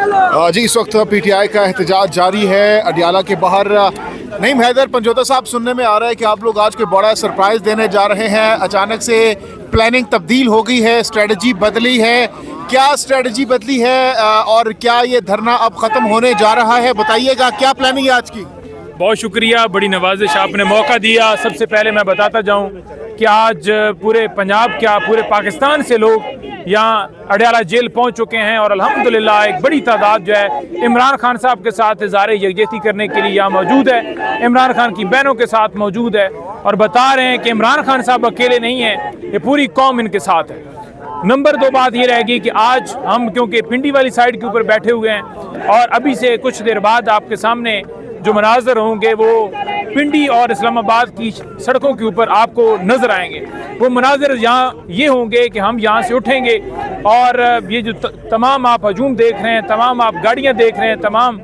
जी इस वक्त पीटीआई का एहतजाज जारी है अडियाला के बाहर। नईम हैदर पंजोता साहब, सुनने में आ रहा है कि आप लोग आज कोई बड़ा सरप्राइज देने जा रहे हैं। अचानक से प्लानिंग तब्दील हो गई है, स्ट्रेटजी बदली है। क्या स्ट्रेटजी बदली है और क्या ये धरना अब ख़त्म होने जा रहा है? बताइएगा क्या प्लानिंग है आज की। बहुत शुक्रिया, बड़ी नवाजिश, आपने मौका दिया। सबसे पहले मैं बताता जाऊं कि आज पूरे पंजाब क्या पूरे पाकिस्तान से लोग यहाँ अडियाला जेल पहुँच चुके हैं और अल्हम्दुलिल्लाह एक बड़ी तादाद जो है इमरान खान साहब के साथ इज़हार यकजहती करने के लिए यहाँ मौजूद है। इमरान खान की बहनों के साथ मौजूद है और बता रहे हैं कि इमरान खान साहब अकेले नहीं हैं, ये पूरी कौम इनके साथ है। नंबर 2 बात ये रहेगी कि आज हम क्योंकि पिंडी वाली साइड के ऊपर बैठे हुए हैं और अभी से कुछ देर बाद आपके सामने जो मनाजर होंगे वो पिंडी और इस्लामाबाद की सड़कों के ऊपर आपको नज़र आएंगे। वो मनाजर यहाँ ये होंगे कि हम यहाँ से उठेंगे और ये जो तमाम आप हजूम देख रहे हैं, तमाम आप गाड़ियाँ देख रहे हैं, तमाम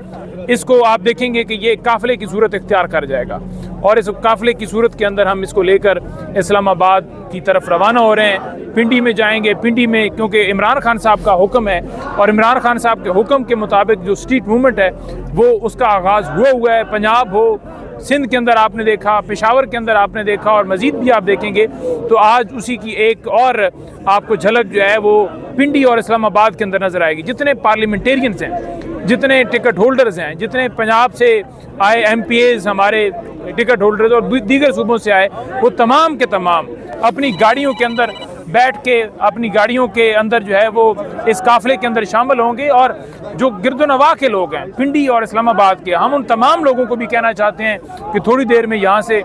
इसको आप देखेंगे कि ये काफ़िले की सूरत इख्तियार कर जाएगा और इस काफ़िले की सूरत के अंदर हम इसको लेकर इस्लामाबाद की तरफ रवाना हो रहे हैं। पिंडी में जाएंगे। पिंडी में क्योंकि इमरान खान साहब का हुक्म है और इमरान खान साहब के हुक्म के मुताबिक जो स्ट्रीट मूवमेंट है वो उसका आगाज़ हुआ है। पंजाब हो, सिंध के अंदर आपने देखा, पेशावर के अंदर आपने देखा और मज़ीद भी आप देखेंगे तो आज उसी की एक और आपको झलक जो है वो पिंडी और इस्लामाबाद के अंदर नज़र आएगी। जितने पार्लियामेंटेरियंस हैं, जितने टिकट होल्डर्स हैं, जितने पंजाब से आए MPAs हमारे टिकट होल्डर्स और दीगर सूबों से आए, वो तमाम के तमाम अपनी गाड़ियों के अंदर बैठ के अपनी गाड़ियों के अंदर जो है वो इस काफ़िले के अंदर शामिल होंगे। और जो गिरदोनवा के लोग हैं पिंडी और इस्लामाबाद के, हम उन तमाम लोगों को भी कहना चाहते हैं कि थोड़ी देर में यहाँ से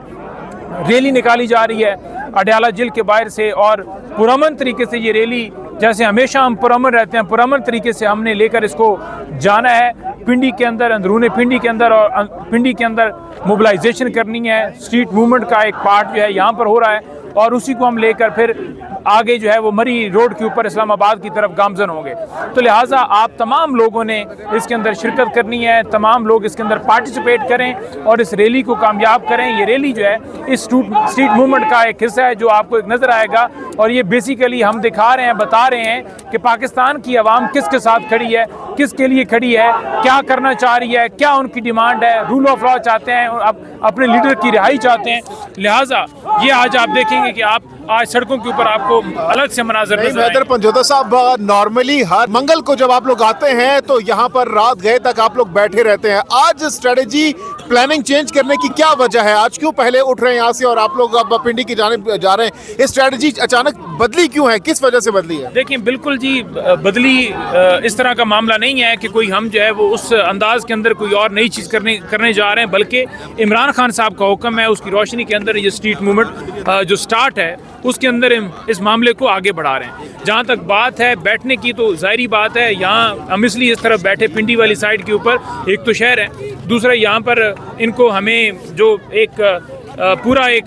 रैली निकाली जा रही है अडियाला जेल के बाहर से और पुरअमन तरीके से ये रैली, जैसे हमेशा हम पुरअमन रहते हैं, पुरअमन तरीके से हमने लेकर इसको जाना है पिंडी के अंदर, अंदरूनी पिंडी के अंदर, और पिंडी के अंदर मोबिलाइजेशन करनी है। स्ट्रीट मूवमेंट का एक पार्ट जो है यहाँ पर हो रहा है और उसी को हम लेकर फिर आगे जो है वो मरी रोड के ऊपर इस्लामाबाद की तरफ गामजन होंगे। तो लिहाजा आप तमाम लोगों ने इसके अंदर शिरकत करनी है, तमाम लोग इसके अंदर पार्टिसिपेट करें और इस रैली को कामयाब करें। ये रैली जो है इस स्ट्रीट मूवमेंट का एक हिस्सा है जो आपको एक नज़र आएगा और ये बेसिकली हम दिखा रहे हैं, बता रहे हैं कि पाकिस्तान की आवाम किसके साथ खड़ी है, किसके लिए खड़ी है, क्या करना चाह रही है, क्या उनकी डिमांड है, रूल ऑफ लॉ चाहते हैं, अपने लीडर की रिहाई चाहते हैं। लिहाजा ये आज आप देखेंगे कि आप आज सड़कों के ऊपर आपको अलग से मनाजर नजर आएंगे। पंजोता साहब, नॉर्मली हर मंगल को जब आप लोग आते हैं तो यहाँ पर रात गए तक आप लोग बैठे रहते हैं। आज स्ट्रेटजी प्लानिंग चेंज करने की क्या वजह है? आज क्यों पहले उठ रहे हैं यहाँ से और आप लोग अब पिंडी की जानिब जा रहे हैं? ये स्ट्रेटजी अचानक बदली क्यों है, किस वजह से बदली है? देखिए, बिल्कुल जी बदली इस तरह का मामला नहीं है कि कोई हम जो है वो उस अंदाज के अंदर कोई और नई चीज़ करने जा रहे हैं, बल्कि इमरान खान साहब का हुक्म है, उसकी रोशनी के अंदर ये स्ट्रीट मूवमेंट जो स्टार्ट है उसके अंदर इस मामले को आगे बढ़ा रहे हैं। जहाँ तक बात है बैठने की, तो ज़ाहिरी बात है यहाँ हम इसलिए इस तरफ बैठे पिंडी वाली साइड के ऊपर, एक तो शहर है, दूसरा यहाँ पर इनको हमें जो एक पूरा एक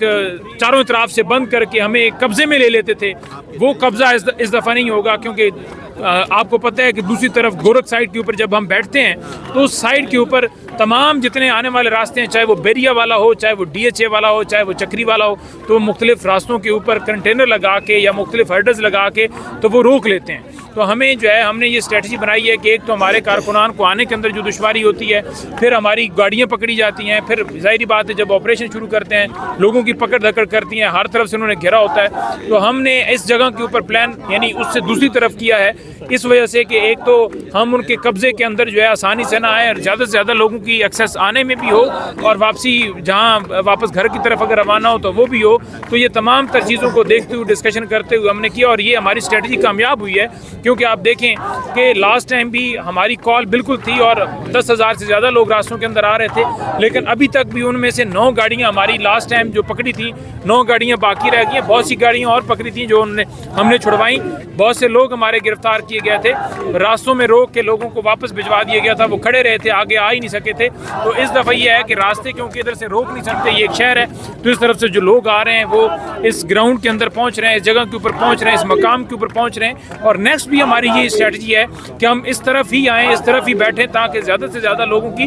चारों तरफ से बंद करके हमें एक कब्ज़े में ले लेते थे, वो कब्ज़ा इस दफ़ा नहीं होगा। क्योंकि आपको पता है कि दूसरी तरफ गोरख साइड के ऊपर जब हम बैठते हैं तो उस साइड के ऊपर तमाम जितने आने वाले रास्ते हैं, चाहे वो बेरिया वाला हो, चाहे वो DHA वाला हो, चाहे वो चक्री वाला हो, तो वो मुख्तलिफ रास्तों के ऊपर कंटेनर लगा के या मुख्तलिफ हर्डल्स लगा के तो वो रोक लेते हैं। तो हमें जो है हमने ये स्ट्रेटजी बनाई है कि एक तो हमारे कारकुनान को आने के अंदर जो दुश्वारी होती है, फिर हमारी गाड़ियाँ पकड़ी जाती हैं, फिर ज़ाहिरी बात है जब ऑपरेशन शुरू करते हैं लोगों की पकड़ धकड़ करती हैं, हर तरफ से उन्होंने घेरा होता है। तो हमने इस जगह के ऊपर प्लान यानी उससे दूसरी तरफ किया है, इस वजह से कि एक तो हम उनके कब्ज़े के अंदर जो है आसानी से ना आए और ज़्यादा से ज़्यादा लोगों की एक्सेस आने में भी हो और वापसी जहाँ वापस घर की तरफ अगर रवाना हो तो वो भी हो। तो ये तमाम तर चीज़ों को देखते हुए, डिस्कशन करते हुए हमने किया और ये हमारी स्ट्रेटजी कामयाब हुई है। क्योंकि आप देखें कि लास्ट टाइम भी हमारी कॉल बिल्कुल थी और 10,000 से ज़्यादा लोग रास्तों के अंदर आ रहे थे, लेकिन अभी तक भी उनमें से 9 गाड़ियाँ हमारी लास्ट टाइम जो पकड़ी थी, 9 गाड़ियाँ बाकी रह गई हैं। बहुत सी गाड़ियाँ और पकड़ी थी जो हमने छुड़वाई। बहुत से लोग हमारे गिरफ्तार किए गए थे, रास्तों में रोक के लोगों को वापस भिजवा दिया गया था, वो खड़े रहे थे, आगे आ ही नहीं सके थे। तो इस दफ़ा ये है कि रास्ते क्योंकि इधर से रोक नहीं सकते, ये एक शहर है, तो इस तरफ से जो लोग आ रहे हैं वो इस ग्राउंड के अंदर पहुंच रहे हैं, इस जगह के ऊपर पहुंच रहे हैं, इस मकाम के ऊपर पहुंच रहे हैं। और नेक्स्ट भी हमारी ये स्ट्रेटजी है कि हम इस तरफ ही आएँ, इस तरफ ही बैठें, ताकि ज़्यादा से ज़्यादा लोगों की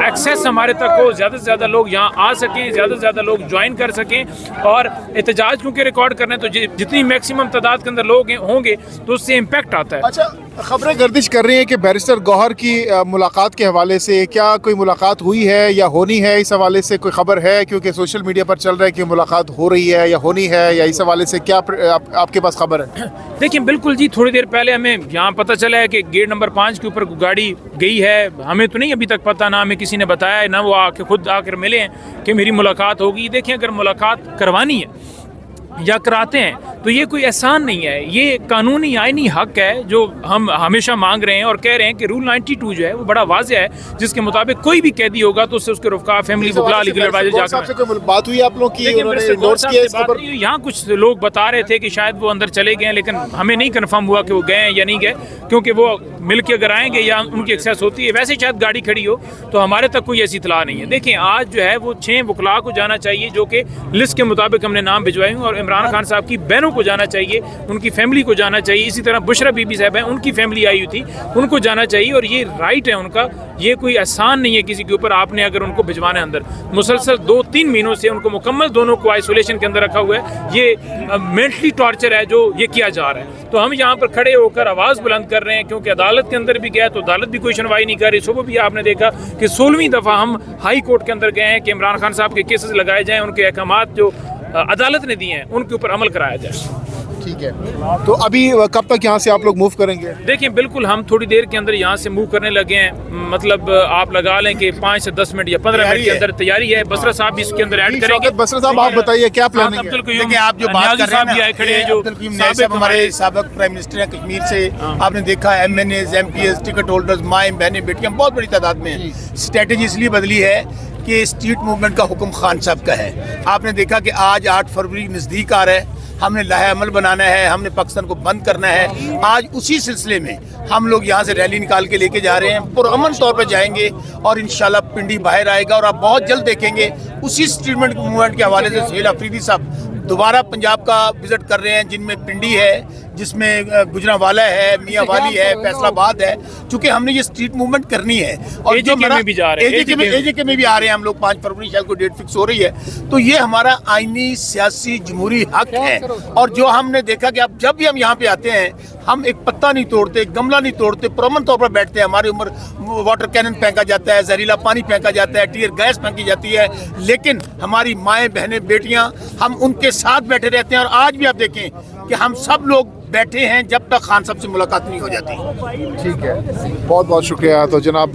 एक्सेस हमारे तक हो, ज़्यादा से ज़्यादा लोग यहाँ आ सकें, ज़्यादा से ज़्यादा लोग ज्वाइन कर सकें। और एहतजाज क्योंकि रिकॉर्ड करने तो जितनी मैक्सिमम तादाद के अंदर लोग होंगे तो उससे इम्पैक्ट आता है। अच्छा, खबरें गर्दिश कर रही हैं कि बैरिस्टर गौहर की मुलाकात के हवाले से क्या कोई मुलाकात हुई है या होनी है, इस हवाले से कोई खबर है? क्योंकि सोशल मीडिया पर चल रहा है कि मुलाकात हो रही है या होनी है, या इस हवाले से क्या आपके पास खबर है? देखिए बिल्कुल जी, थोड़ी देर पहले हमें यहाँ पता चला है कि गेट नंबर 5 के ऊपर गाड़ी गई है। हमें तो नहीं अभी तक पता, ना हमें किसी ने बताया, ना वो आके खुद आकर मिले हैं कि मेरी मुलाकात होगी। देखिए अगर मुलाकात करवानी है या कराते हैं तो ये कोई एहसान नहीं है, ये कानूनी आईनी हक है जो हम हमेशा मांग रहे हैं और कह रहे हैं कि रूल 92 जो है वो बड़ा वाज़ेह है, जिसके मुताबिक कोई भी कैदी होगा तो उससे उसके रफ़्का, फैमिली, वकला, लीगल एडवाइजर जाकर बात हुई आप लोग की? यहाँ कुछ लोग बता रहे थे कि शायद वो अंदर चले गए, लेकिन हमें नहीं कन्फर्म हुआ कि वो गए या नहीं गए, क्योंकि वो मिल के अगर आएंगे या उनकी एक्सेस होती है, वैसे शायद गाड़ी खड़ी हो, तो हमारे तक कोई ऐसी इतला नहीं है। देखिए आज जो है वो 6 वकला को जाना चाहिए जो कि लिस्ट के मुताबिक हमने नाम भिजवाए हैं, और इमरान खान साहब की बहनों को जाना चाहिए, उनकी फैमिली को जाना चाहिए। इसी तरह बुशरा बीबी साहब हैं, उनकी फैमिली आई हुई थी, उनको जाना चाहिए, और ये राइट है उनका। ये कोई एहसान नहीं है किसी के ऊपर, आपने अगर उनको भिजवाना है अंदर। मुसलसल 2-3 महीनों से उनको मुकम्मल दोनों को आइसोलेशन के अंदर रखा हुआ है। ये मेंटली टॉर्चर है जो ये किया जा रहा है। तो हम यहाँ पर खड़े होकर आवाज़ बुलंद कर रहे हैं, क्योंकि अदालत के अंदर भी गया तो अदालत भी कोई सुनवाई नहीं कर रही। सुबह भी आपने देखा कि 16वीं दफ़ा हम हाई कोर्ट के अंदर गए हैं कि इमरान खान साहब के केसेस लगाए जाएँ, उनके अहकामात जो अदालत ने दिए हैं उनके ऊपर अमल कराया जाए। ठीक है, तो अभी कब तक यहाँ से आप लोग मूव करेंगे? देखिए बिल्कुल हम थोड़ी देर के अंदर यहाँ से मूव करने लगे हैं। मतलब आप लगा लें कि 5 से 10 मिनट या 15 मिनट के अंदर तैयारी है। बसरा साहब भी इसके अंदर ऐड करेंगे। बसरा साहब आप बताइए क्या प्लानिंग है? देखिए आप जो बात कर रहे हैं खड़े हैं, जो हमारे साबिक प्राइम मिनिस्टर हैं कश्मीर से, आपने देखा MNAs, MPs, टिकट होल्डर्स, माएँ बहनें बेटियाँ बहुत बड़ी तादाद में हैं। स्ट्रेटेजी इसलिए बदली है कि स्ट्रीट मूवमेंट का हुक्म खान साहब का है। आपने देखा कि आज 8 फरवरी नज़दीक आ रहा है, हमने लाहे अमल बनाना है, हमने पाकिस्तान को बंद करना है। आज उसी सिलसिले में हम लोग यहाँ से रैली निकाल के लेके जा रहे हैं, पुरअमन तौर पर जाएंगे और इंशाल्लाह पिंडी बाहर आएगा। और आप बहुत जल्द देखेंगे उसी स्ट्रीट मूवमेंट के हवाले से सुहेल अफरीदी साहब दोबारा पंजाब का विजिट कर रहे हैं, जिनमें पिंडी है, जिसमें गुजरांवाला है, मियाँ वाली है, फैसलाबाद है। चूँकि हमने ये स्ट्रीट मूवमेंट करनी है और जो में भी जा रहे हैं, AJK में भी आ रहे हैं हम लोग। 5 फरवरी शायद को डेट फिक्स हो रही है। तो ये हमारा आईनी सियासी जमहूरी हक है। और जो हमने देखा कि अब जब भी हम यहाँ पे आते हैं, हम एक पत्ता नहीं तोड़ते, गमला नहीं तोड़ते, पुरअमन तौर पर बैठते हैं। हमारी उम्र वाटर कैनन फेंका जाता है, जहरीला पानी फेंका जाता है, टीयर गैस फेंकी जाती है, लेकिन हमारी माएँ बहनें बेटियाँ, हम उनके साथ बैठे रहते हैं। और आज भी आप देखें कि हम सब लोग बैठे हैं जब तक खान साहब से मुलाकात नहीं हो जाती। ठीक है, बहुत बहुत शुक्रिया। तो जनाब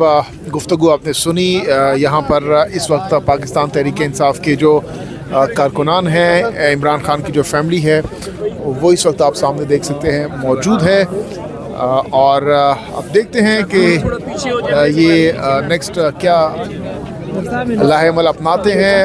गुफ्तगू आपने सुनी। यहाँ पर इस वक्त पाकिस्तान तहरीक इंसाफ के जो कारकुनान हैं, इमरान खान की जो फैमिली है, वो इस वक्त आप सामने देख सकते हैं मौजूद है। और अब देखते हैं कि ये नेक्स्ट क्या लाहे अमल अपनाते हैं।